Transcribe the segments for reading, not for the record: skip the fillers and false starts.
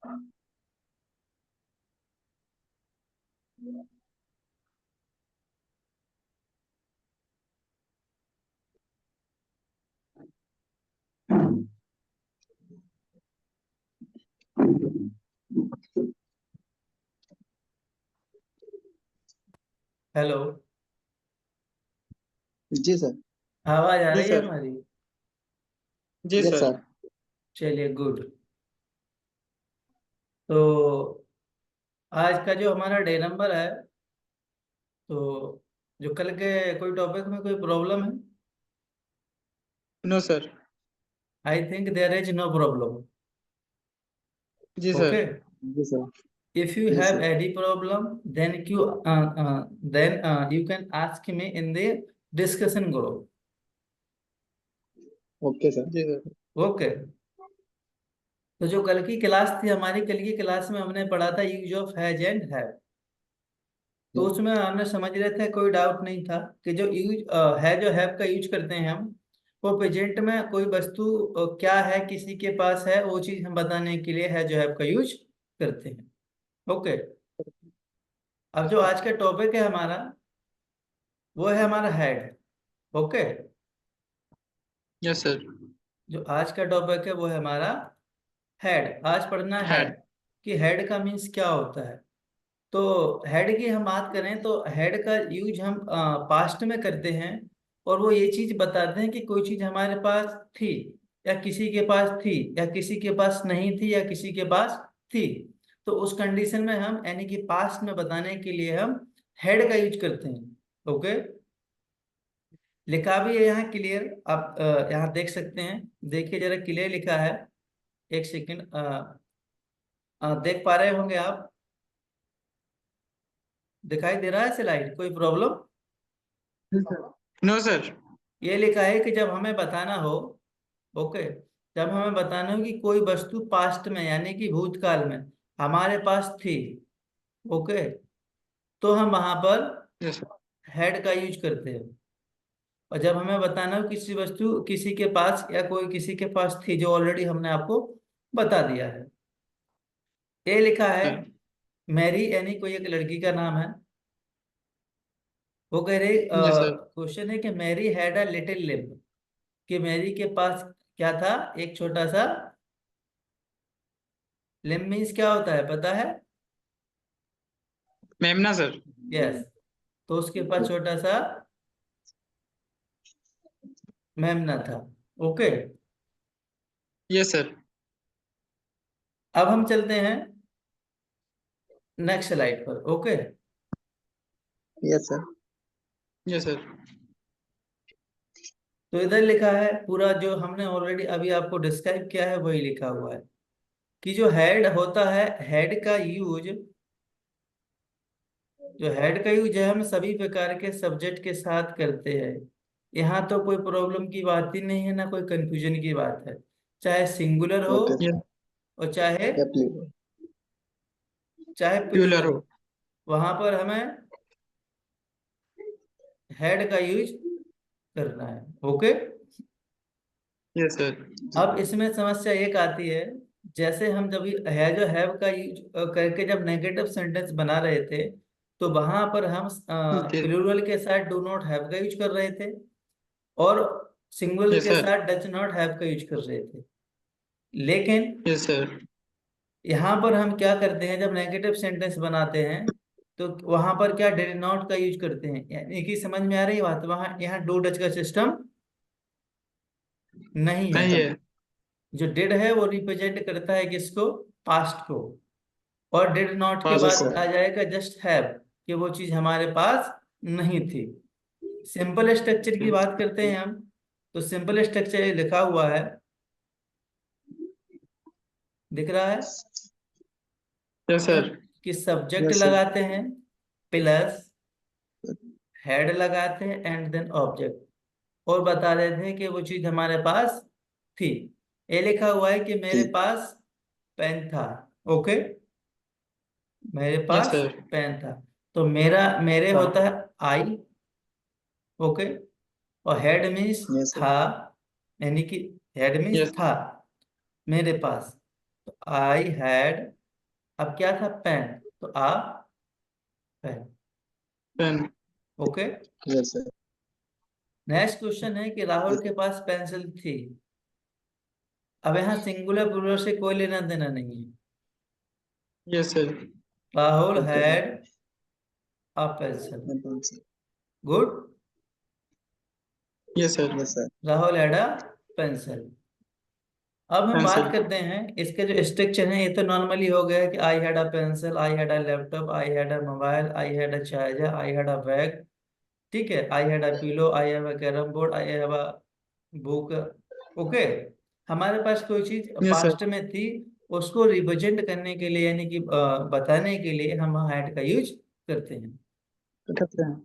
Hello. जी sir. आवाज आ जी रही है सर। हमारी? जी सर। चलिए, गुड। तो आज का जो हमारा डे नंबर है, तो जो कल के कोई टॉपिक में कोई प्रॉब्लम है? No sir. I think there is no problem. जी ओके। सर। जी सर। इफ यू जी have sir. Any problem then you can ask me in the discussion group. Okay sir. जी सर। ओके। तो जो कल की class थी हमारी, कल की क्लास में हमने पढ़ा था use of has and have. तो उसमें हमने समझ रहे थे, कोई डाउट नहीं था कि जो यूज है, जो हैव का यूज करते हैं हम, वो प्रेजेंट में कोई वस्तु क्या है, किसी के पास है, वो चीज हम बताने के लिए है जो हैव का यूज करते हैं। ओके। अब जो आज का टॉपिक है हमारा, वो है हमारा हेड। ओके। Yes sir. जो आज का टॉपिक है वो है हमारा हेड। आज पढ़ना है हैड। कि हेड का मीन्स क्या होता है। तो हेड की हम बात करें तो हेड का यूज हम पास्ट में करते हैं, और वो ये चीज बताते हैं कि कोई चीज हमारे पास थी, या किसी के पास थी, या किसी के पास नहीं थी, या किसी के पास थी। तो उस कंडीशन में हम, यानी कि पास्ट में बताने के लिए हम हेड का यूज करते हैं। ओके। लिखा भी है यहाँ क्लियर, आप यहाँ देख सकते हैं। देखिए जरा, क्लियर लिखा है। एक सेकंड, देख पा रहे होंगे आप? दिखाई दे रहा है स्लाइड? कोई प्रॉब्लम? No sir. ये लिखा है कि जब हमें बताना हो, ओके, जब हमें बताना हो कि कोई वस्तु पास्ट में, यानी कि भूतकाल में हमारे पास थी, ओके, तो हम वहां पर यस सर। हैड का यूज करते हैं। और जब हमें बताना हो किसी वस्तु किसी के पास, या कोई किसी के पास थी, जो ऑलरेडी हमने आपको बता दिया है। ये लिखा है मैरी, यानी कोई एक लड़की का नाम है। वो कह रही, यस सर। क्वेश्चन है कि Mary had a little limp, कि मैरी के पास क्या था? एक छोटा सा। लिम्ब मीन्स क्या होता है, पता है? मेमना सर। यस। तो उसके पास छोटा सा मेमना था। ओके। Yes sir. अब हम चलते हैं नेक्स्ट स्लाइड पर। Okay. Yes sir. Yes sir. तो इधर लिखा है पूरा, जो हमने ऑलरेडी अभी आपको डिस्क्राइब किया है वही लिखा हुआ है, कि जो हेड होता है, हेड का यूज, जो हेड का यूज है हम सभी प्रकार के सब्जेक्ट के साथ करते हैं। यहाँ तो कोई प्रॉब्लम की बात ही नहीं है, ना कोई कंफ्यूजन की बात है। चाहे सिंगुलर हो, ओके सर। और चाहे या प्लीज। चाहे प्यूलर प्लूरल, हो। वहां पर हमें हेड का यूज करना है। ओके। Yes sir. अब इसमें समस्या एक आती है, जैसे हम जब है जो हैव का यूज करके जब नेगेटिव सेंटेंस बना रहे थे, तो वहां पर हम प्लूरल के साथ डू नॉट हैव का यूज कर रहे थे, और सिंगुलर यस के सर। साथ डज नॉट हैव का यूज कर रहे थे। लेकिन यस सर। यहाँ पर हम क्या करते हैं, जब नेगेटिव सेंटेंस बनाते हैं, तो वहां पर क्या डिड नॉट का यूज करते हैं। यानी कि समझ में आ रही है बात? वहां यहाँ डू डज का सिस्टम नहीं है। नहीं है। जो डिड है वो रिप्रेजेंट करता है किसको? पास्ट को। और डिड नॉट के पास बाद को। आ जाएगा जस्ट हैव, कि वो चीज हमारे पास नहीं थी। सिंपल स्ट्रक्चर की बात करते हैं हम, तो सिंपल स्ट्रक्चर लिखा हुआ है, दिख रहा है यस कि हम सर। कि सब्जेक्ट यस सर। लगाते हैं, प्लस हेड लगाते हैं, एंड देन ऑब्जेक्ट, और बता देते हैं कि वो चीज हमारे पास थी। ये लिखा हुआ है कि मेरे ठीक। पास पेन था। ओके। मेरे यस पास सर। पेन था। तो मेरा, मेरे होता हाँ। है आई। ओके। और हेड मीन्स यस सर। था, यानी कि हेड मीन्स यस। था मेरे पास। तो आई हैड अब क्या था, पेन, तो a pen. Pen. Okay. Yes sir. Next question है कि राहुल के पास पेंसिल थी। अब यहाँ सिंगुलर प्लूरल से कोई लेना देना नहीं है। Yes sir. Rahul okay sir. Had a pencil. Good. Yes sir. Yes sir. Rahul had a pencil. अब हम बात पेंसिल। करते हैं इसके जो स्ट्रक्चर है। ये तो नॉर्मली हो गया कि I had a pencil, I had a laptop, I had a mobile, I had a charger, I had a bag. ठीक है, I had a pillow, I have a carrom board, I have a book. Okay. हमारे पास कोई चीज yes sir. Past में थी, उसको represent करने के लिए यानी कि बताने के लिए हम हैड का यूज करते हैं। करते हैं।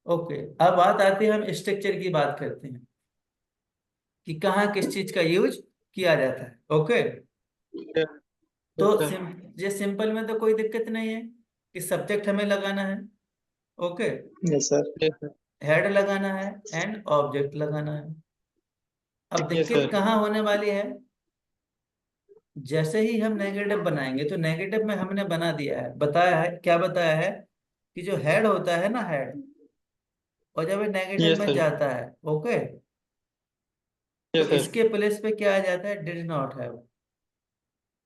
ओके। अब बात आती है, हम स्ट्रक्चर की बात करते हैं कि कहाँ किस चीज का यूज किया जाता है। ओके। तो यस सर। ये सिंपल में तो कोई दिक्कत नहीं है कि सब्जेक्ट हमें लगाना है। Okay. Yes sir. Yes sir. Head लगाना है एंड ऑब्जेक्ट लगाना है। अब यस दिक्कत सर। कहाँ होने वाली है, जैसे ही हम नेगेटिव बनाएंगे, तो नेगेटिव में हमने बना दिया है, बताया है, क्या बताया है कि जो हेड होता है ना, हेड, और जब ये नेगेटिव यस में सर। जाता है, ओके, तो यस सर। इसके प्लेस पे क्या आ जाता है, did not have.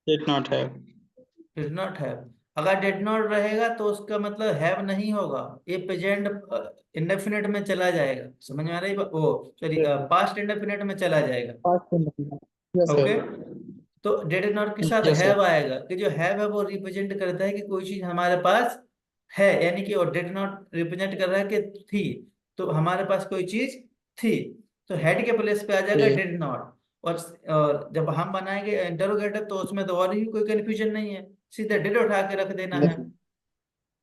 Did not have. Did not have. अगर डिड नॉट रहेगा तो उसका मतलब हैव नहीं होगा, ये प्रेजेंट इंडेफिनिट में चला जाएगा। समझ में आ रही वो, sorry, yes sir. Past indefinite में चला जाएगा। पास्ट में। Yes okay. सर। तो डिड नॉट के साथ यस सर। हैव आएगा, कि जो हैव है वो रिप्रेजेंट करता है कि कोई चीज हमारे पास है, यानी कि, और डिड नॉट रिप्रेजेंट कर रहा है कि थी, तो हमारे पास कोई चीज थी। तो हेड के प्लेस पे आ जाएगा जी। Did not. और जब हम बनाएंगे इंटरोगेटिव, तो उसमें तो और ही कोई कंफ्यूजन नहीं है, सीधे डिड उठा के रख देना है।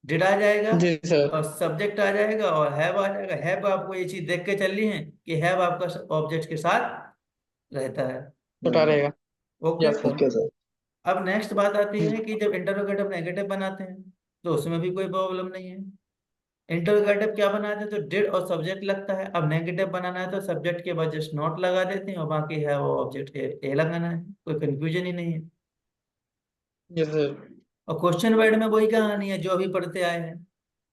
डिड आ जाएगा, जी सर। और सब्जेक्ट आ जाएगा, और हैव आ जाएगा। हैव आपको ये चीज देख के चलनी है कि हैव आपका ऑब्जेक्ट के साथ रहता है। छोटा रहेगा। Okay. Yes sir. Okay sir. अब नेक्स्ट बात आती है कि जब इंटरोगेटिव नेगेटिव बनाते हैं, तो उसमें भी कोई प्रॉब्लम नहीं है। इंटरोगेटिव क्या बनाते हैं, तो डिड और सब्जेक्ट लगता है। अब नेगेटिव बनाना है तो सब्जेक्ट के बाद जस्ट नॉट लगा देते हैं, और बाकी है वो ऑब्जेक्ट के ए लगाना है। कोई कंफ्यूजन ही नहीं है। Yes sir. और क्वेश्चन वर्ड में वही कहानी है जो अभी पढ़ते आए हैं,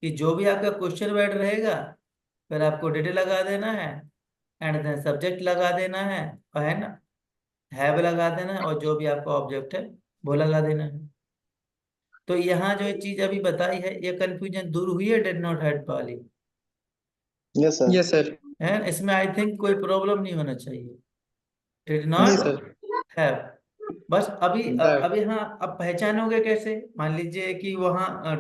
कि जो भी आपका क्वेश्चन वर्ड रहेगा, फिर आपको डिड लगा देना है, एंड देन सब्जेक्ट लगा देना है ना, हैव लगा देना है, और जो भी आपका ऑब्जेक्ट है वो लगा देना है। तो यहाँ जो चीज अभी बताई है, ये कंफ्यूजन दूर हुई है डिड नॉट हैड वाली। Yes sir. Yes sir. है, इसमें आई थिंक कोई प्रॉब्लम नहीं होना चाहिए। डिड जी नॉट सर। हैव। बस अभी हैव। अभी हाँ, अब पहचानोगे कैसे, मान लीजिए कि वहाँ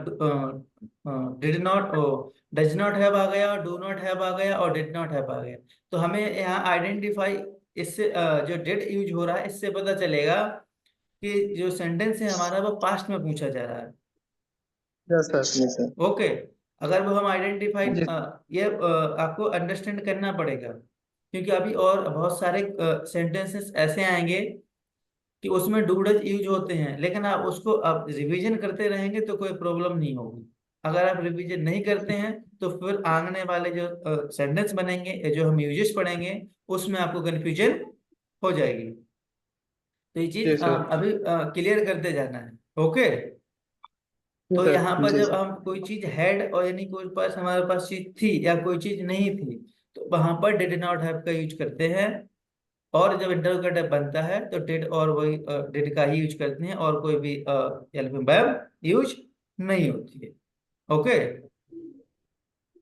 did not, oh, does not have आ गया, और डू नॉट हैव आ गया, और डिड नॉट हैव आ गया। तो हमें यहाँ आइडेंटिफाई, इससे जो डिड यूज हो रहा है, इससे पता चलेगा कि जो सेंटेंस है हमारा, वो पास्ट में पूछा जा रहा है। Yes sir. Yes sir. Okay. अगर वो हम आइडेंटिफाई, जी। ये आपको अंडरस्टैंड करना पड़ेगा, क्योंकि अभी और बहुत सारे सेंटेंसेस ऐसे आएंगे कि उसमें डूडज यूज होते हैं, लेकिन आप उसको आप रिवीजन करते रहेंगे तो कोई प्रॉब्लम नहीं होगी। अगर आप रिवीजन नहीं करते हैं, तो फिर आने वाले जो सेंटेंस बनेंगे या जो हम यूजेस पढ़ेंगे, उसमें आपको कंफ्यूजन हो जाएगी। तो ये जी चीज सर। अभी क्लियर करते जाना है। ओके। जी तो सर। यहाँ पर जी जब सर। हम कोई चीज हैड, और यानी कोई पास हमारे पास चीज थी या कोई चीज नहीं थी, तो वहां पर डिड नॉट हैव का यूज करते हैं। और जब इंटरोगेटिव बनता है तो डिड और वही डिड का ही यूज करते हैं, और कोई भी हेल्पिंग वर्ब यूज नहीं होती है। Okay.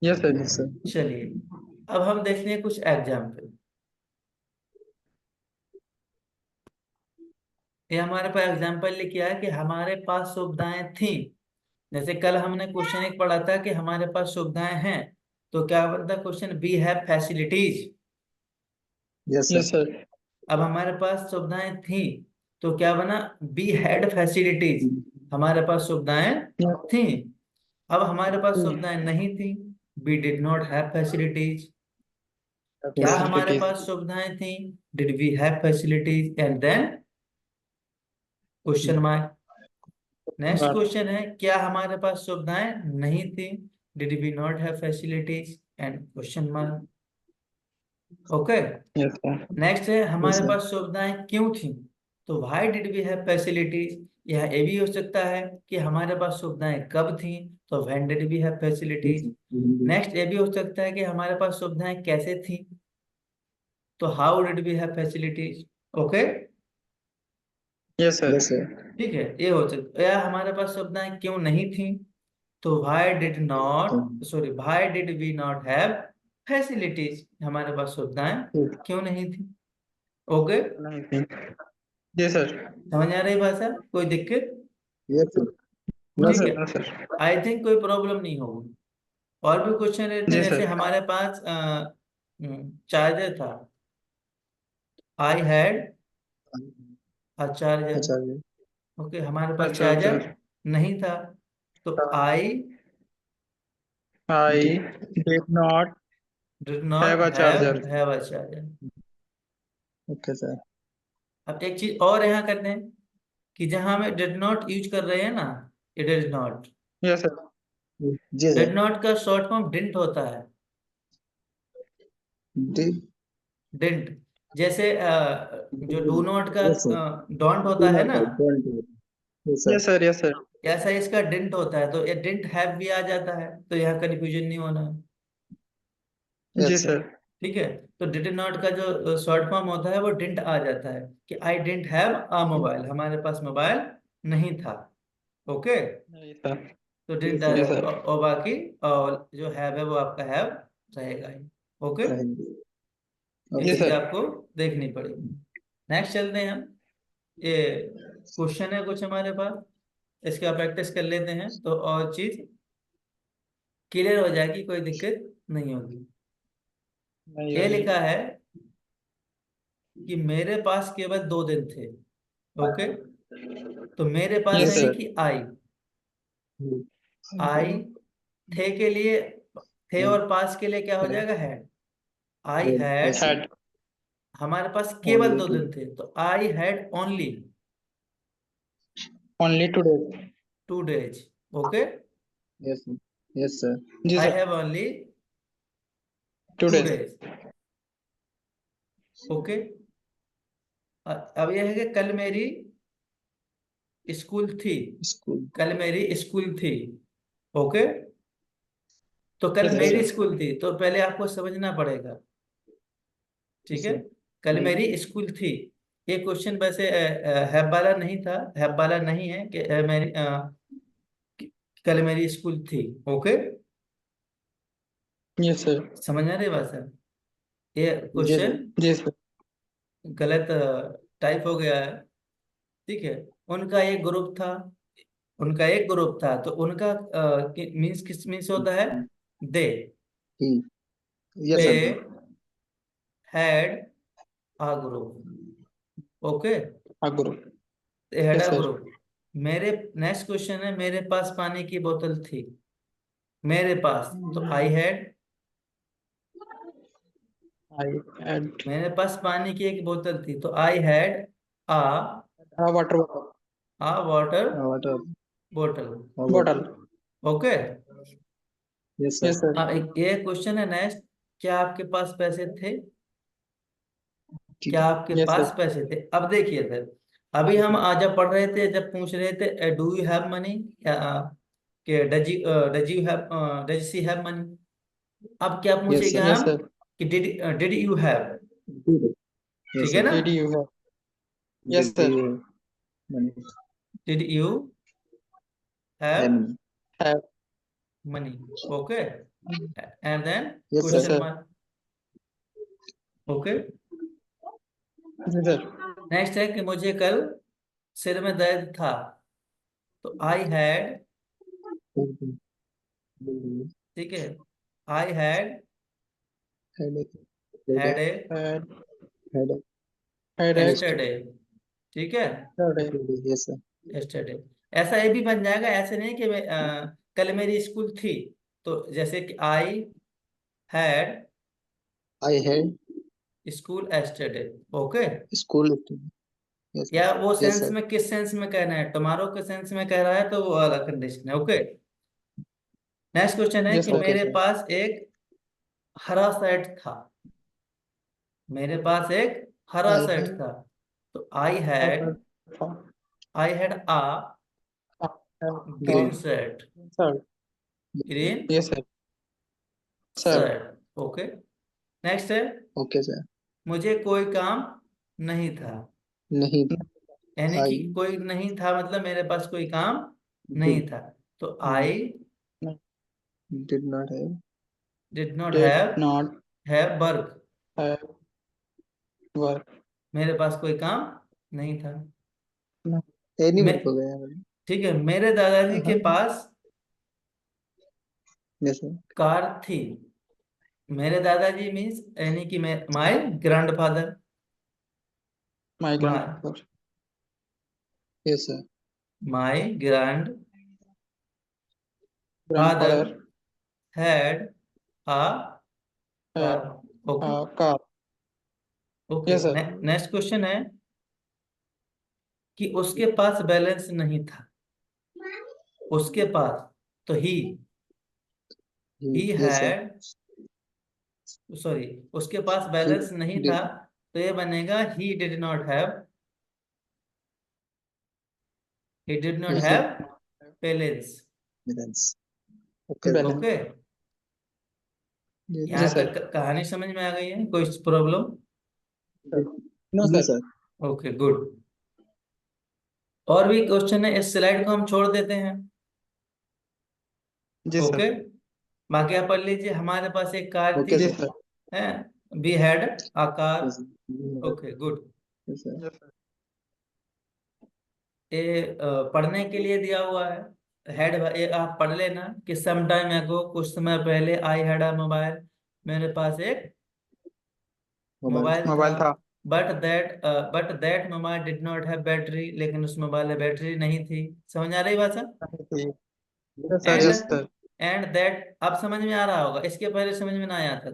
Yes sir. Yes sir. चलिए, अब हम देखते हैं कुछ एग्जाम्पल। ये हमारे पास एग्जाम्पल लिखा है कि हमारे पास सुविधाएं थी। जैसे कल हमने क्वेश्चन एक पढ़ा था कि हमारे पास सुविधाएं हैं, तो क्या बनता question, we have facilities. Yes ठीक। सर। अब हमारे पास सुविधाएं थी, तो क्या बना, बी हैड फैसिलिटीज। हमारे पास सुविधाएं थी। अब हमारे पास सुविधाएं नहीं थी, we did not have facilities. क्या हमारे फैसिलिटीज। पास सुविधाएं थी, did we have facilities, and then question mark. Next question है, क्या हमारे पास सुविधाएं नहीं थी, did we not have facilities, and question mark. Okay. Yes sir. Next है, यस हमारे सर। पास सुविधाएं क्यों थी, तो why did we have facilities, यह ये भी हो सकता है कि हमारे पास सुविधाएं कब थी, तो when did we have facilities. Next ये भी हो सकता है कि हमारे पास सुविधाएं कैसे थी, तो how did we have facilities. Okay, Yes, sir. Yes, sir. ठीक है, ये हो सकता है। या हमारे पास सुविधाएं क्यों नहीं थी, तो why did not, sorry, why did we not have facilities, हमारे पास सुविधाएं क्यों नहीं थी। Okay, Yes, sir. समझ आ रही भाषा, कोई दिक्कत। Yes, sir. No, ठीक sir. है, No, sir. आई थिंक कोई प्रॉब्लम नहीं होगी। और भी क्वेश्चन रहते हैं, Yes, जैसे sir. हमारे पास चार्जर था, आई हैड अ चार्जर। अच्छा जी। ओके, हमारे पास अच्छा अच्छा। चार्जर नहीं था, तो आई I did not did have not a charger. Have a charger. Okay, sir. अब एक चीज और यहाँ करते हैं कि जहां हम डिड नॉट यूज कर रहे हैं ना, it is not, Yes, sir. जी डिड सर। नॉट का शॉर्ट फॉर्म डिडंट होता है। Did डिडंट, जैसे जो डू नॉट का yes sir. डोंट Do होता है not ना, don't do it. Yes sir. Yes, sir. Yes, sir. ऐसा इसका डिडंट होता है, तो ये डिडंट हैव भी आ जाता है, तो यहाँ कंफ्यूजन नहीं होना है। जी yes, सर। ठीक है, तो डिड नॉट का जो शॉर्ट फॉर्म होता है वो डिडंट आ जाता है, कि I didn't have a mobile, हमारे पास मोबाइल नहीं था। ओके, नहीं था। तो डिडंट Yes, आ sir. Yes, जाता है, sir. और बाकी और जो हैव है वो आपका हैव रहेगा ही। ओके, रहेंगे। ये जी चीज सर। आपको देखनी पड़ेगी। नेक्स्ट चलते हैं हम, ये क्वेश्चन है कुछ हमारे पास, इसका प्रैक्टिस कर लेते हैं तो और चीज क्लियर हो जाएगी, कोई दिक्कत नहीं होगी। नहीं ये होगी। लिखा है कि मेरे पास केवल 2 दिन थे। ओके, तो मेरे पास यस यानी सर। कि आई थे के लिए, थे और पास के लिए क्या हो जाएगा, हैड। आई हैड, हैड हमारे पास केवल ओनली दो टू दिन थे, तो I had only only today. 2 days। Okay, yes yes sir. जी I sir. Have only two today. Days okay, अब यह है कि कल मेरी स्कूल थी, स्कूल। कल मेरी स्कूल थी। ओके, तो कल यस मेरी सर। स्कूल थी, तो पहले आपको समझना पड़ेगा। ठीक यस है, सर। कल मेरी स्कूल थी, ये क्वेश्चन वैसे हैव वाला नहीं था, हैव वाला नहीं है कि कि- कल मेरी स्कूल थी। Okay, yes sir. समझ आ रही बात सर, ये जी सर। क्वेश्चन जी सर। गलत टाइप हो गया है। ठीक है, उनका एक ग्रुप था, उनका एक ग्रुप था, तो उनका मीन्स किस मीन्स होता है, दे ही। Yes they sir. Had a group. Okay, गुरु। They had yes a sir. Group. मेरे नेक्स्ट क्वेश्चन है, मेरे पास पानी की बोतल थी, मेरे पास, तो आई हैड, आई हैड मेरे पास पानी की एक बोतल थी, तो I had a water bottle. A water water बोतल। Bottle. Okay, yes sir. Yes sir. अब एक ये क्वेश्चन है नेक्स्ट, क्या आपके पास पैसे थे, ठीक क्या है। आपके यस पास सर। पैसे थे। अब देखिए सर, अभी हम आज जब पढ़ रहे थे, जब पूछ रहे थे डू यू हैव मनी, कि does you have, does she have money. अब क्या यस पूछेगा सर। यस हम, सर। कि डिड यू हैव। यस ठीक है सर। ना, did you have. Yes sir. Did you have have. Money. Okay, and then yes question sir. Mark. Okay, जी sir. Next है कि मुझे कल सिर में दर्द था, तो आई हैड, ठीक है, I had had a had had yesterday. ठीक है, यस सर। एस्टरडे, ऐसा ये भी बन जाएगा, ऐसे नहीं कि कल मेरी स्कूल थी, तो जैसे कि आई had I had school yesterday. Okay, school. Yes या वो यस सेंस सर। में, किस सेंस में कहना है, टुमारो के सेंस में कह रहा है तो वो अलग कंडीशन है। ओके, नेक्स्ट क्वेश्चन है यस कि ओके मेरे सर। पास एक हरा शर्ट था, मेरे पास एक हरा आई शर्ट हैड था, तो I had I had a Green. Green shirt. Sir. Green Yes, sir. Sir. Shirt, okay. Next है, Okay, sir. मुझे कोई काम नहीं था। नहीं, यानी कि I कोई नहीं था मतलब मेरे पास कोई काम नहीं did था। तो not I did not have did not Did have not work. have work. मेरे पास कोई काम नहीं था। any मैं, वर्क हो गया भाई। ठीक है, मेरे दादाजी के हाँ, पास yes sir. कार थी। मेरे दादाजी मीन्स यानी कि मैं, my grandfather. My my grandfather. Yes sir. My grandfather Grandfather had a car. had okay, a car. Okay. Yes, sir. Next question है कि उसके पास बैलेंस नहीं था। उसके पास, तो ही Yes sir. हैड, सॉरी, उसके पास He बैलेंस नहीं था। did तो ये बनेगा he did not he have did balance. balance. Okay sir. Balance. Okay, Yes यहाँ Yes, sir. sir. तक कहानी समझ में आ गई है? कोई problem? No, No sir. sir. Okay, good. और भी क्वेश्चन है, इस स्लाइड को हम छोड़ देते हैं। Yes, sir. ओके, बाकी आप पढ़ लीजिए। हमारे पास एक कार थी, Okay sir. Yes, sir. है, we had a car. Yes sir. Okay, good. Yes sir. Yes, sir. ये पढ़ने के लिए दिया हुआ है। हेड, ये आप पढ़ लेना कि सम टाइम एगो, कुछ समय पहले, आई हैड अ मोबाइल, मेरे पास एक Mobile. मोबाइल था। Mobile था। But that mobile did not have battery, लेकिन उस मोबाइल में बैटरी नहीं थी। समझ आ रही बात sir? Yes sir. And Yes, Yes sir. sir. And that अब समझ में आ रहा होगा, इसके पहले समझ में ना आया था।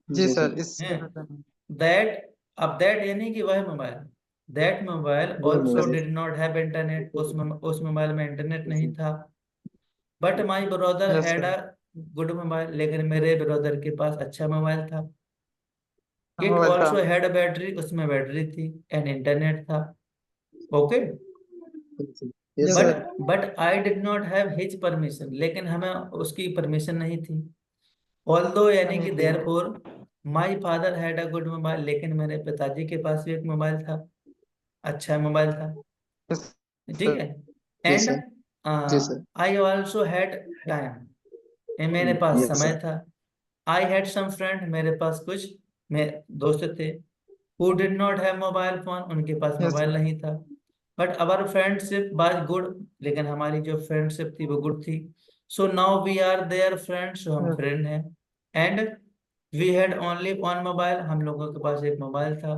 जी Yes सर, sir. इससे पहले दैट, अब दैट यानी कि वह मोबाइल, दैट मोबाइल वो also mobile. Did not have internet, उस मोबाइल में इंटरनेट Yes नहीं sir. था। But my brother yes had sir. A good mobile, लेकिन मेरे ब्रदर के पास अच्छा मोबाइल था। इट मोबाइल था। ऑल्सो हैड अ बैटरी, उसमें बैटरी थी, एंड इंटरनेट था। Okay, Yes sir. Yes yes sir. But sir. But I did not have his permission, लेकिन हमें उसकी परमिशन नहीं थी। ऑल्दो यानी नहीं कि थी। Therefore, my father had a good mobile, लेकिन मेरे पिताजी के पास भी एक मोबाइल था, अच्छा मोबाइल था। यस ठीक सर। है, Yes and sir. Yes sir. I also had time, ये मेरे पास Yes समय sir. था। आई हैड सम फ्रेंड, मेरे पास कुछ दोस्त थे। Who did not have mobile phone, उनके पास यस मोबाइल सर। नहीं था। But our friendship was good, लेकिन हमारी जो फ्रेंडशिप थी वो गुड थी। So now we are their friends, हम फ्रेंड हैं। And we had only one mobile, हम लोगों के पास एक मोबाइल था।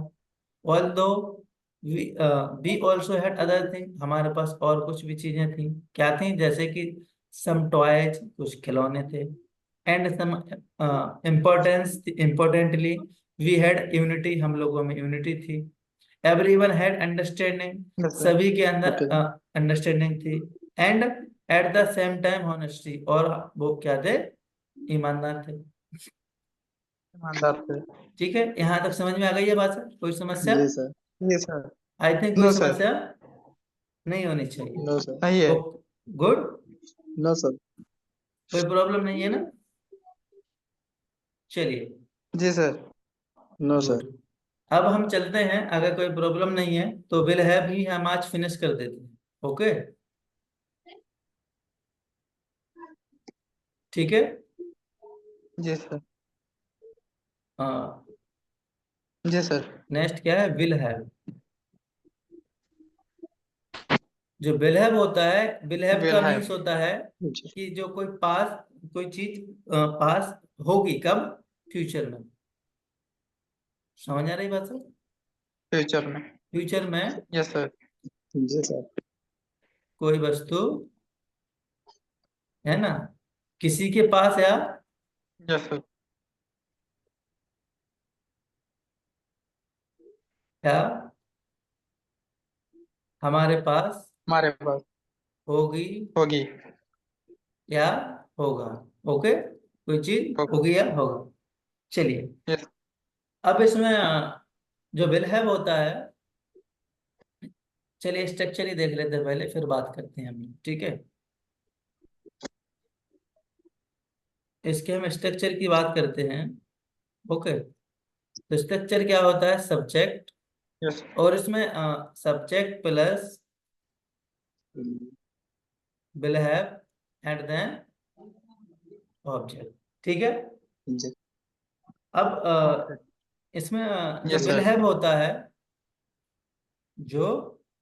Although we also had other thing, हमारे पास और कुछ भी चीजें थी। क्या थी? जैसे कि सम टॉयज, कुछ खिलौने थे। And some importantly we had unity, हम लोगों में यूनिटी थी। Everyone had understanding, yes sir. सभी के अंदर Okay. अंडरस्टैंडिंग थी। And at the same time honesty, और वो क्या थे? ईमानदार थे। ईमानदार थे। ठीक है, यहाँ तक समझ में आ गई है बात सर? कोई समस्या? Yes sir. Yes sir. I think कोई नो सर। समस्या नहीं होनी चाहिए। No sir. नहीं है। ओ, गुड। No sir. कोई प्रॉब्लम नहीं है ना? चलिए, जी सर। No sir. गुड। अब हम चलते हैं, अगर कोई प्रॉब्लम नहीं है तो विल हैव भी हम आज फिनिश कर देते हैं। ओके, ठीक है। जी सर। हाँ, जी सर। नेक्स्ट क्या है? Will have. जो विल हैव होता है, विल हैव विल का हैव। मीन्स होता है जी कि जो कोई चीज पास होगी, कब? फ्यूचर में। समझ आ रही बात सर? फ्यूचर में। फ्यूचर में यस सर। जी sir. कोई वस्तु, है ना, किसी के पास, या यस सर। या हमारे पास हमारे पास होगी, होगी। या होगा। ओके, कोई चीज होगा। होगी या होगा। चलिए, यस। अब इसमें जो विल हैव होता है, चलिए स्ट्रक्चर ही देख लेते हैं पहले, फिर बात करते हैं हम, ठीक है। इसके हम स्ट्रक्चर की बात करते हैं। ओके, तो स्ट्रक्चर क्या होता है, सब्जेक्ट, यस और इसमें subject plus will have and then object, ठीक है। जी अब ओके इसमें जो यस विल सर हैव होता है, जो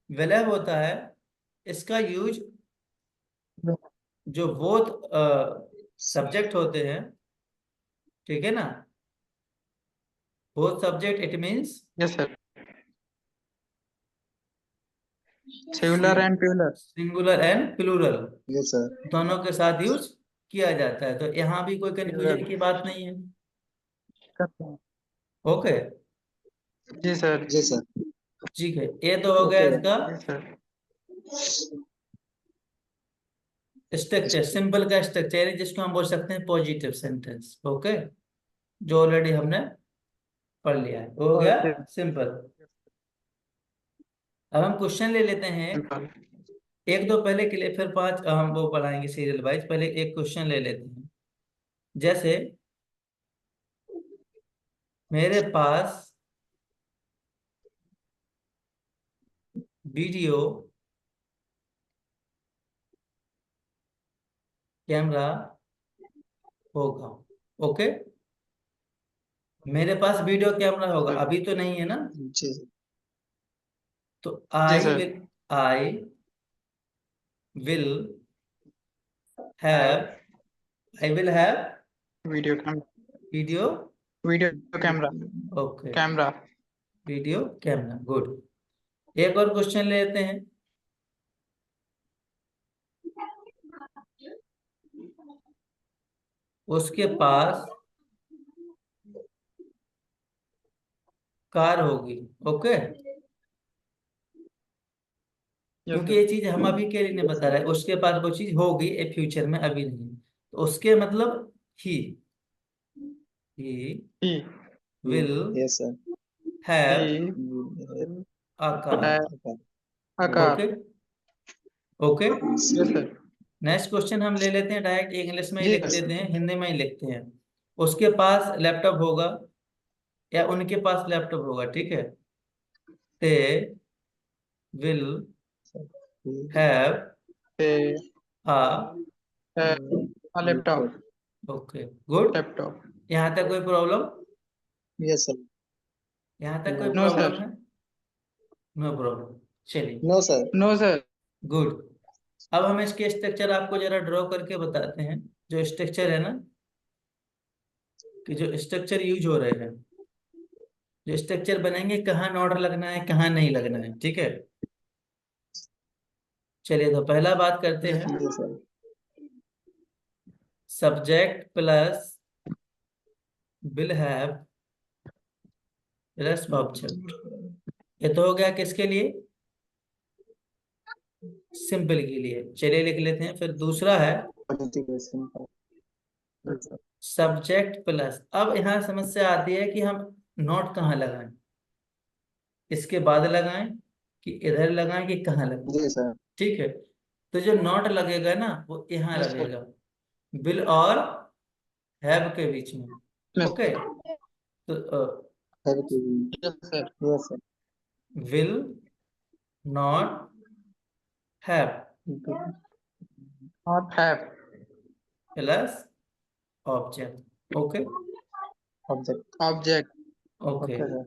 विल हैव होता है, इसका यूज जो बोथ सब्जेक्ट होते हैं, ठीक है ना, both subject it means yes sir singular and plural singular and plural, yes sir दोनों के साथ यूज किया जाता है। तो यहाँ भी कोई कंफ्यूजन प्लूरल की बात नहीं है। करते हैं ओके, जी सर जी सर ठीक है, ये तो हो गया ओके इसका जी सर स्ट्रक्चर, सिंपल का स्ट्रक्चर है, जिसको हम बोल सकते हैं पॉजिटिव सेंटेंस। ओके, जो ऑलरेडी हमने पढ़ लिया है, हो गया पॉजिटिव सिंपल। अब हम क्वेश्चन ले लेते हैं, सिंपल एक दो पहले के लिए, फिर पांच हम वो पढ़ाएंगे सीरियल वाइज। पहले एक क्वेश्चन ले लेते हैं, जैसे मेरे पास वीडियो कैमरा होगा। ओके, मेरे पास वीडियो कैमरा होगा, सर अभी तो नहीं है ना। जी सर तो जी sir I will have I will have video camera video, video camera okay, camera video camera, good. एक और क्वेश्चन लेते हैं, उसके पास कार होगी। ओके, यस क्योंकि सर ये चीज हम अभी के लिए नहीं बता रहे हैं, उसके पास वो चीज होगी ए फ्यूचर में, अभी नहीं। तो उसके मतलब he he will yes sir have he a car. है आकार okay, okay, yes sir next question हम ले लेते हैं, डायरेक्ट इंग्लिश में ही जी लिख सर देते हैं, हिंदी में ही लिखते हैं। उसके पास लैपटॉप होगा, या उनके पास लैपटॉप होगा, ठीक है। दे विल हैव ते अ, है लैपटॉप ओके, गुड। लैपटॉप यहाँ तक कोई प्रॉब्लम, यस सर यहाँ तक कोई नो प्रॉब्लम सर है? नो प्रॉब्लम, चलिए, no sir no sir good. अब हम इसके स्ट्रक्चर आपको जरा ड्रॉ करके बताते हैं, जो स्ट्रक्चर है ना, कि जो स्ट्रक्चर यूज हो रहे हैं, जो स्ट्रक्चर बनेंगे, कहाँ नोट लगना है, कहाँ नहीं लगना है, ठीक है। चलिए, तो पहला बात करते यस हैं, yes sir subject plus will have plus object. ये तो हो गया किसके लिए, सिंपल के लिए। चलिए लिख लेते हैं, फिर दूसरा है सब्जेक्ट प्लस। अब यहाँ समस्या आती है कि हम नोट कहाँ लगाएं, इसके बाद लगाएं, कि इधर लगाएं, कि कहाँ लगाएं, जी सर ठीक है। तो जो नोट लगेगा ना, वो यहाँ यस सर लगेगा, विल और हैव के बीच में। ओके, तो yes sir yes sir will not have not have plus object. Okay, object object okay, okay sir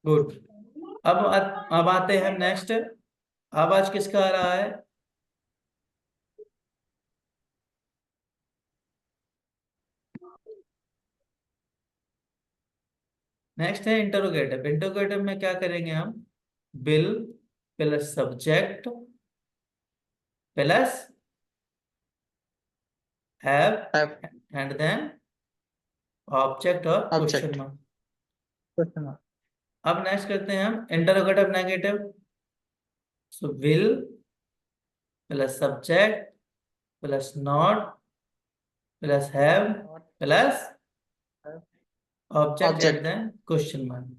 good. अब आते हैं नेक्स्ट, आवाज किसका आ रहा है? नेक्स्ट है इंटरोगेटिव। इंटरोगेटिव में क्या करेंगे हम, will plus subject plus have have and then object और क्वेश्चन ऑब्जेक्ट मार्क। क्वेश्चन अब नेक्स्ट करते हैं हम interrogative negative. So will plus subject plus not plus have not plus object and object then question mark.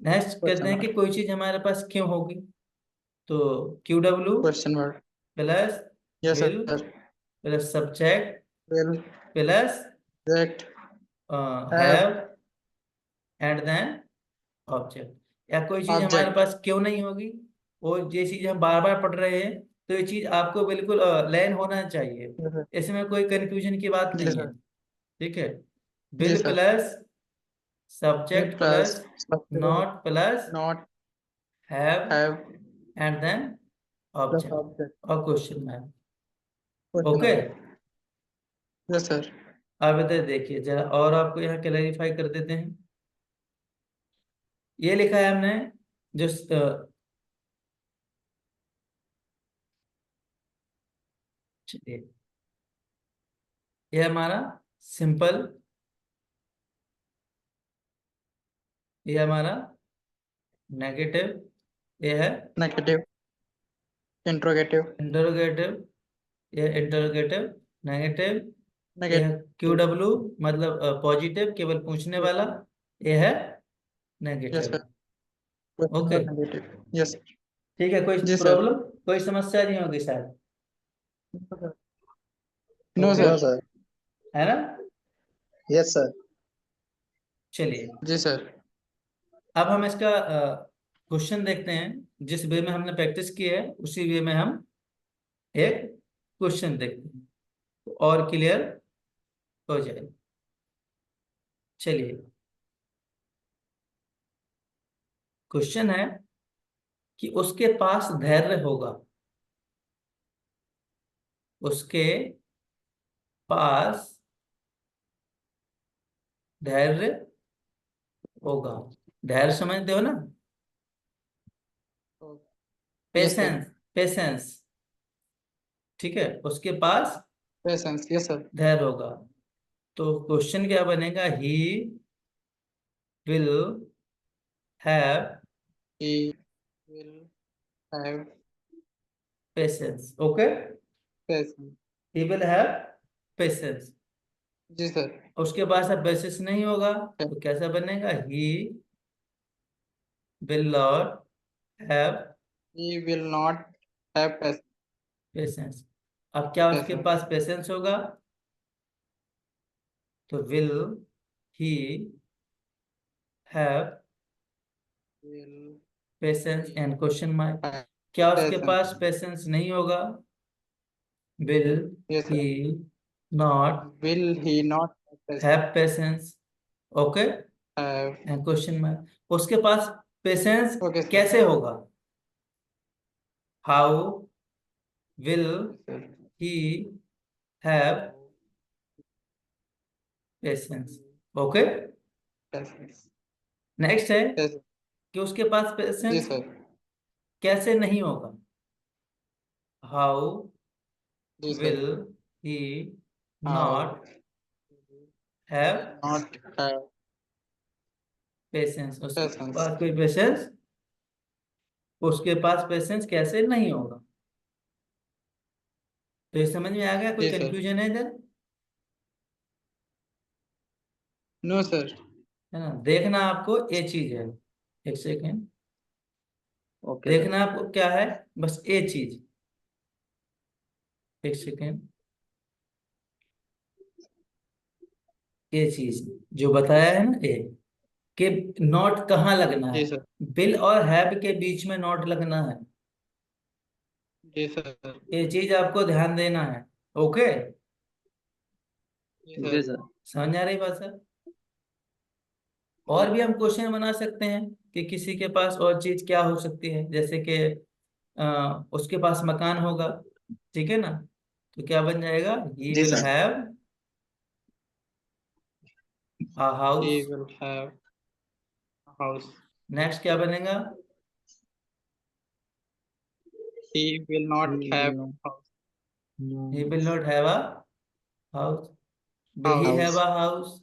Next कहते question हैं कि mark कोई चीज हमारे पास क्यों होगी, तो QW Question mark. Plus Yes, will sir. Plus subject Will plus that have have and then object. या कोई चीज हमारे object. पास क्यों नहीं होगी, और ये चीज हम बार बार पढ़ रहे हैं, तो ये चीज आपको बिल्कुल लर्न होना चाहिए, Yes, sir. इसमें कोई कंफ्यूजन की बात Yes, नहीं है। sir. ठीक है, जी will sir. Plus Will subject plus plus subject not plus not have have and then plus object object. और क्वेश्चन है। Question okay, mark. Yes, sir. अब इधर देखिए जरा, और आपको यहाँ क्लैरिफाई कर देते हैं। ये लिखा है हमने जो चलिए, ये हमारा सिंपल, ये हमारा नेगेटिव, ये है Negative. Interrogative. इंटरोगेटिव, ये इंटरोगेटिव नेगेटिव, ये है Negative. QW मतलब पॉजिटिव केवल पूछने वाला, ये है Yes, negative. sir. Question okay, mark negative. Yes, sir. ठीक है, कोई जी सर। प्रॉब्लम, कोई समस्या नहीं होगी शायद। No okay, no sir. Sir. है ना। Yes sir. चलिए, जी सर। अब हम इसका क्वेश्चन देखते हैं, जिस वे में हमने प्रैक्टिस की है उसी वे में हम एक क्वेश्चन देखते हैं, तो और क्लियर हो जाए। चलिए, क्वेश्चन है कि उसके पास धैर्य होगा, उसके पास धैर्य होगा। धैर्य समझते हो ना, यस सर। Patience, patience. ठीक है, उसके पास पेशेंस। Yes sir. धैर्य होगा, तो क्वेश्चन क्या बनेगा, he will have he will have patience. Okay, patience. He will have patience. जी सर। उसके पास अब पेशेंस नहीं होगा, तो कैसा बनेगा, he will not have he will not have patience. अब क्या उसके पेशेंस। पास पेशेंस होगा, तो will he have will patience he and question mark. Have क्या उसके पास पेशेंस। पेशेंस नहीं होगा, will yes he sir. Not will he not have patience. Okay, have. And question mark. उसके पास पेशेंस ओके सर। कैसे होगा, how will sir. He have patience. Okay, patience. Next है यस। कि उसके पास जी पेशेंस सर। कैसे नहीं होगा, हाउ जी will sir. He how not have not have patience. उसके पेशेंस। पास कोई पेशेंस, उसके पास पेशेंस कैसे नहीं होगा। तो ये समझ में आ गया, कोई जी सर। कंफ्यूजन है इधर, नो सर। है ना। देखना आपको ये चीज है, एक सेकेंड, ओके सर। देखना आपको क्या है, बस ये चीज, एक सेकेंड, ये चीज जो बताया है ना, ये कि नोट कहाँ लगना है, जी सर। बिल और हैव के बीच में नोट लगना है, जी सर। ये चीज आपको ध्यान देना है। ओके, जी जी सर। सर। समझ आ रही बात सर। जी। और भी हम क्वेश्चन बना सकते हैं कि किसी के पास और चीज क्या हो सकती है, जैसे कि उसके पास मकान होगा, ठीक है ना, तो क्या बन जाएगा, ही जी will sir. Have a He house. will have a house. Next क्या बनेगा, He will He not have will a house. He not will not have a house, will he House. Have house. A house,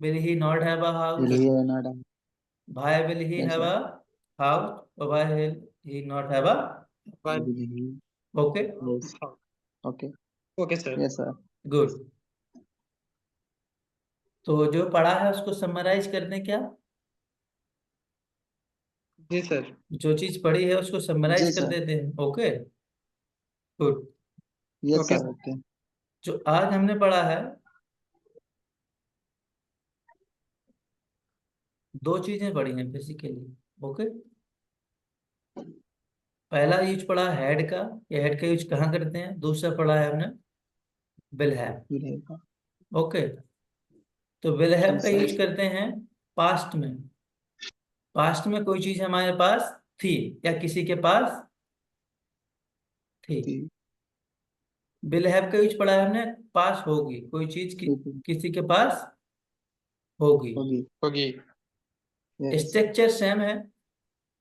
will he not have a Will house, he not have? भाई will he Yes have sir. A house, और भाई will he not have a. But Will he? Okay, Yes. house. Okay. Okay, sir. Yes sir. Good. तो जो पढ़ा है उसको summarise करने क्या, जी सर। जो चीज पढ़ी है उसको समराइज जी कर सर। देते हैं। Okay, good. Yes okay sir. Okay. जो आज हमने पढ़ा है, दो चीजें पढ़ी हैं बेसिकली। ओके, पहला यूज पढ़ा हेड का, ये हेड का यूज कहाँ करते हैं। दूसरा पढ़ा है हमने विल हैव। रहेगा। ओके, तो विल हैव यस का यूज सर। करते हैं पास्ट में। पास्ट में कोई चीज हमारे पास थी या किसी के पास थी। ठीक। विल हैव का यूज पढ़ा है हमने पास होगी, कोई चीज ठीक किसी के पास होगी। होगी। होगी। यस। स्ट्रक्चर सेम है।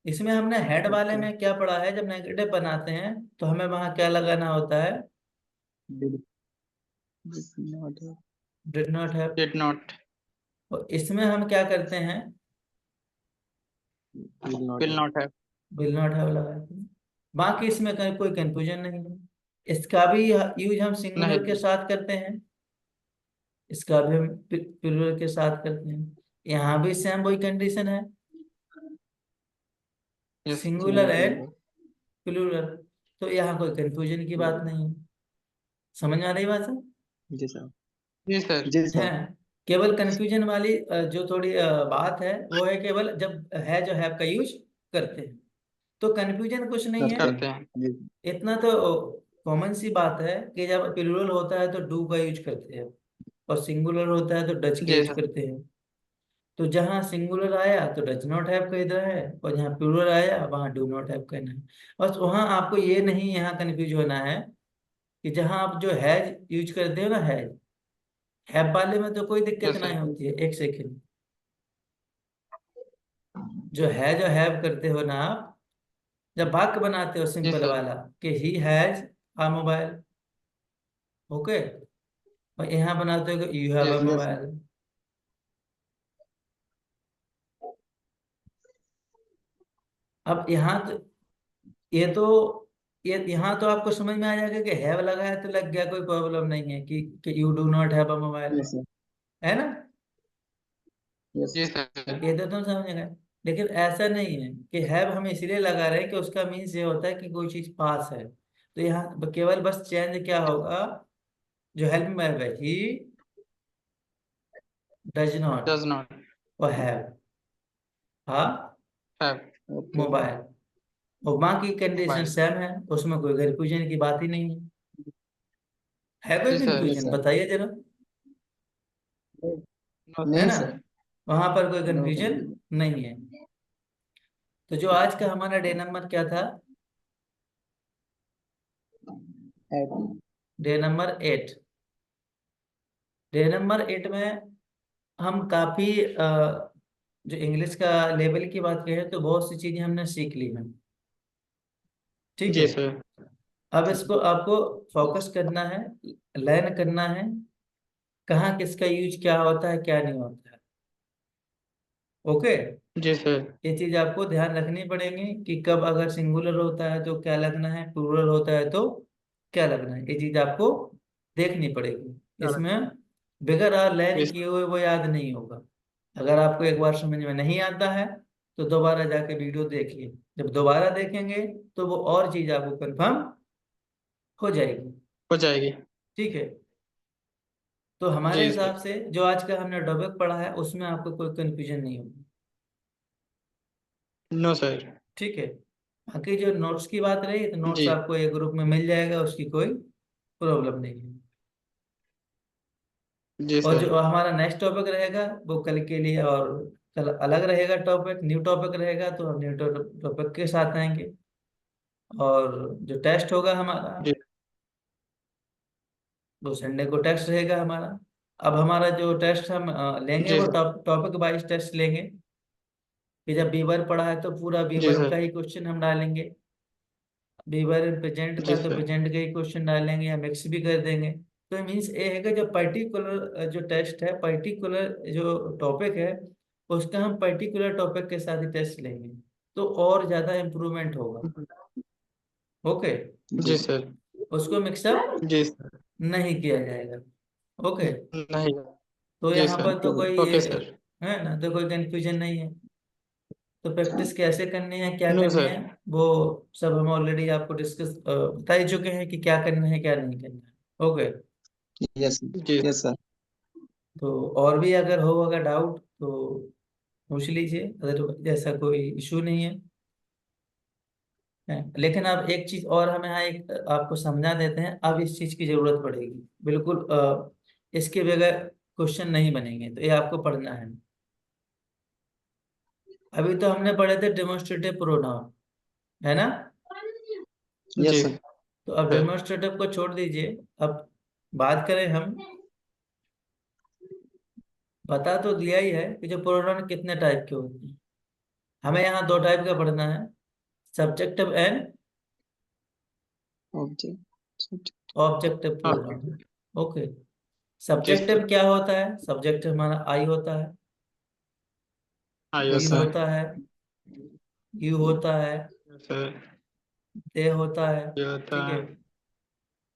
इसमें हमने हेड वाले ओके। में क्या पढ़ा है, जब नेगेटिव बनाते हैं तो हमें वहां क्या लगाना होता है, डिड नॉट है। Did not have. Did not. और इसमें हम क्या करते हैं, विल नॉट विल है। Not have. Will not have लगाते हैं। बाकी इसमें कोई कंफ्यूजन नहीं है। इसका भी यूज हम सिंगुलर के नहीं। साथ करते हैं, इसका भी हम प्लूरल के साथ करते हैं। यहाँ भी सेम वही कंडीशन है, yes. Singular singular and plural. Plural. तो यहाँ कोई कंफ्यूजन की बात नहीं है। समझ में आ रही बात जी सर। जी सर। जी है। सर। केवल कंफ्यूजन वाली जो थोड़ी बात है वो है केवल जब है जो हैव का यूज करते हैं, तो कंफ्यूजन कुछ नहीं है। करते करते हैं। हैं। जी। इतना तो कॉमन सी बात है कि जब प्लूरल होता है तो डू का यूज करते हैं, और सिंगुलर होता है तो डज का जी यूज सर। करते हैं। तो जहाँ सिंगुलर आया तो डज नॉट हैव का इधर है, और जहाँ प्लूरल आया वहाँ डू नॉट हैव कहना है। बस वहाँ आपको ये नहीं यहाँ कंफ्यूज होना है कि जहाँ आप जो हैज यूज करते हो ना, हैव वाले में तो कोई दिक्कत यस नहीं सर। होती है। एक सेकेंड, जो है जो हैव करते हो ना आप, जब वाक्य बनाते हो जी सिंपल सर। वाला कि he has a mobile, okay, और यहाँ बनाते हो कि यू हैव जी a sir. Yes sir. Mobile. अब यहाँ तो ये तो ये यहाँ तो आपको समझ में आ जाएगा कि हैव लगा है तो लग गया, कोई प्रॉब्लम नहीं है कि you do not have a mobile, yes sir. है ना। यस। जी सर। ये तो तुम समझ गए। लेकिन ऐसा नहीं है कि हैव हम इसलिए लगा रहे हैं कि उसका मीन्स ये होता है कि कोई चीज पास है। तो यहाँ केवल बस चेंज क्या होगा, जो हेल्प में है he does not does not और हैव हाँ हैव ओके। मोबाइल, और बाकी कंडीशन मोबाइल। सेम है, उसमें कोई कंफ्यूजन की बात ही नहीं है कोई जी सर। Yes confusion sir. बताइए जरा, नो है नहीं ना। सर। वहां पर कोई नो कंफ्यूजन कंफ्यूजन। नहीं है। तो जो आज का हमारा डे नंबर क्या था, eight. Day number 8। Day number 8 में हम काफी जो इंग्लिश का लेवल की बात करें तो बहुत सी चीजें हमने सीख ली हैं। ठीक है, जी सर। अब इसको आपको फोकस करना है, लर्न करना है, कहाँ किसका यूज क्या होता है क्या नहीं होता है। ओके, जी सर। ये चीज आपको ध्यान रखनी पड़ेगी कि कब अगर सिंगुलर होता है तो क्या लगना है, प्लूरल होता है तो क्या लगना है, ये चीज आपको देखनी पड़ेगी। इसमें बगैर लर्न जी किए हुए वो याद नहीं होगा। अगर आपको एक बार समझ में नहीं आता है तो दोबारा जाके वीडियो देखिए, जब दोबारा देखेंगे तो वो और चीज आपको कंफर्म हो जाएगी। हो जाएगी। ठीक है, तो हमारे जी हिसाब सर। से जो आज का हमने टॉपिक पढ़ा है उसमें आपको कोई कंफ्यूजन नहीं होगी। No sir. ठीक है, बाकी जो नोट्स की बात रही तो नोट्स जी। आपको एक ग्रुप में मिल जाएगा, उसकी कोई प्रॉब्लम नहीं है। जी और सर। जो हमारा नेक्स्ट टॉपिक रहेगा वो कल के लिए, और कल अलग रहेगा टॉपिक, न्यू टॉपिक रहेगा, तो हम न्यू टॉपिक के साथ आएंगे। और जो टेस्ट होगा हमारा, जी। वो संडे को टेस्ट रहेगा हमारा। अब हमारा जो टेस्ट हम लेंगे जी वो सर। टॉपिक वाइज टेस्ट लेंगे, कि जब बीवर पढ़ा है तो पूरा जी बीवर का सर। ही क्वेश्चन हम डालेंगे, बीवर प्रेजेंट जी था तो सर। प्रेजेंट के ही क्वेश्चन डालेंगे या मिक्स भी कर देंगे। तो मीन्स ये है कि जो पर्टिकुलर जो टेस्ट है, पर्टिकुलर जो टॉपिक है, उसका हम पर्टिकुलर टॉपिक के साथ ही टेस्ट लेंगे, तो और ज्यादा इम्प्रूवमेंट होगा। ओके, जी जी सर। सर। उसको मिक्सअप जी सर। नहीं किया जाएगा। ओके, नहीं। तो जी यहाँ सर। पर तो कोई ये ओके सर। है ना, तो कोई कंफ्यूजन नहीं है। तो प्रैक्टिस कैसे करनी है, क्या नो करनी सर। है, वो सब हम ऑलरेडी आपको डिस्कस बता ही चुके हैं कि क्या करना है क्या नहीं करना है। ओके। यस जी यस सर। तो और भी अगर हो अगर डाउट तो पूछ लीजिए, अगर ऐसा कोई इशू नहीं है। लेकिन अब एक चीज और हमें यहाँ एक आपको समझा देते हैं, अब इस चीज की जरूरत पड़ेगी बिल्कुल, इसके बगैर क्वेश्चन नहीं बनेंगे, तो ये आपको पढ़ना है। अभी तो हमने पढ़े थे डेमोन्स्ट्रेटिव प्रोनाउन, है ना। यस जी सर। तो अब सर। डेमोन्स्ट्रेटिव को छोड़ दीजिए, अब बात करें हम। बता तो दिया ही है कि जो प्रोनाउन कितने टाइप के होते हैं। हमें यहाँ दो टाइप का पढ़ना है, subjective and object. Objective pronoun. Okay. Okay. जी सर। सब्जेक्टिव क्या होता है? सब्जेक्टिव हमारा आई होता है, हाँ वी यस सर। होता है, यू होता है, यस सर। दे होता है, ये होता ठीक है, है।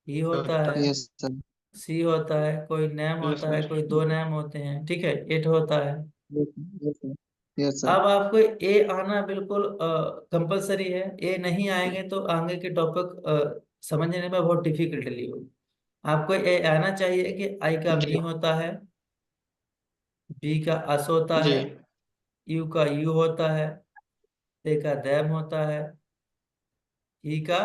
ही ये होता होता है, है। Yes sir. सी होता है, कोई नेम यस होता है, सर। कोई दो नेम होते हैं, ठीक है, इट होता है। Yes sir. Yes sir. अब आपको ए आना बिल्कुल कंपलसरी है। ए नहीं आएंगे तो आगे के टॉपिक समझने में बहुत डिफिकल्टली होगी। आपको ए आना चाहिए कि आई का मी जी होता है, बी का अस होता जी। है, यू का यू होता है, ए का दैम होता है, ई का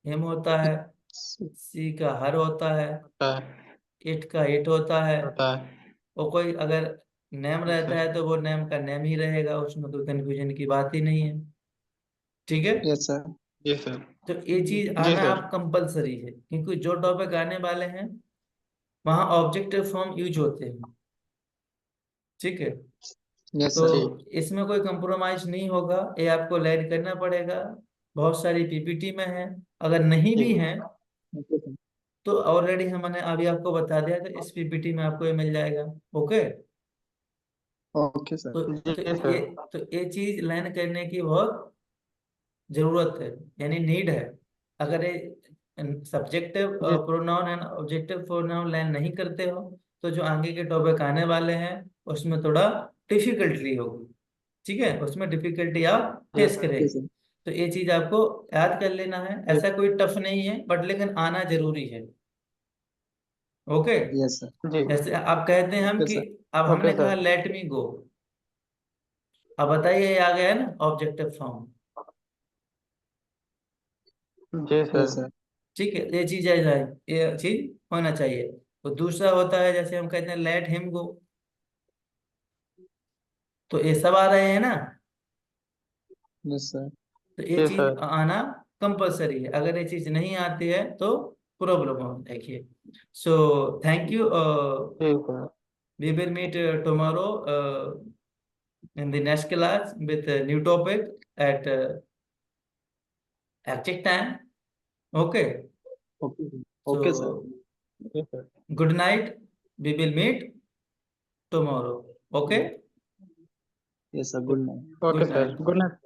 हिम होता है, सी का हर होता है, होता है। इट का इट होता है। होता है। और कोई अगर नेम यस रहता सर। है तो वो नेम का नेम ही रहेगा, उसमें कोई कंफ्यूजन की बात ही नहीं है, ठीक है। Yes sir. जी सर। तो ये चीज जी आना सर। आप कंपलसरी है, क्योंकि जो टॉपिक आने वाले हैं वहाँ ऑब्जेक्टिव फॉर्म यूज होते हैं, ठीक है। यस तो सर। जी इसमें कोई कंप्रोमाइज नहीं होगा, ये आपको लर्न करना पड़ेगा। बहुत सारी पीपीटी में है, अगर नहीं जी। भी है तो ऑलरेडी हमने अभी आपको बता दिया, तो इस पीपीटी में आपको ये मिल जाएगा। ओके। Okay sir. तो जी तो ये सर। तो ये चीज लर्न करने की बहुत जरूरत है, यानी नीड है। अगर ये सब्जेक्टिव जी pronoun and objective pronoun learn नहीं करते हो तो जो आगे के टॉपिक आने वाले हैं उसमें थोड़ा डिफिकल्टी होगी, ठीक है, उसमें डिफिकल्टी आप जी फेस सर। ओके करेंगे। सर। तो ये चीज आपको याद कर लेना है, जी ऐसा कोई टफ नहीं है, बट लेकिन आना जरूरी है। ओके। Yes sir. जी। जैसे आप कहते हैं हम ओके कि सर। अब ओके हमने कहा सर। लेट मी गो, अब बताइए ये आ गया है ना ऑब्जेक्टिव फॉर्म, जी सर। Yes sir. ठीक है, ये चीज है, ये चीज होना चाहिए। तो दूसरा होता है जैसे हम कहते हैं लेट हिम गो, तो ये सब आ रहे हैं ना, यस सर। तो ये जी चीज सर। आना कंपलसरी है। अगर ये चीज नहीं आती है तो प्रॉब्लम हो देखिए। So thank you. जी sir. We will meet tomorrow in the next class with a new topic at exact time. Okay. Okay sir. Okay sir. So जी sir. good night. We will meet tomorrow. Okay. Yes sir. Good night. Okay Good sir. night. Good night.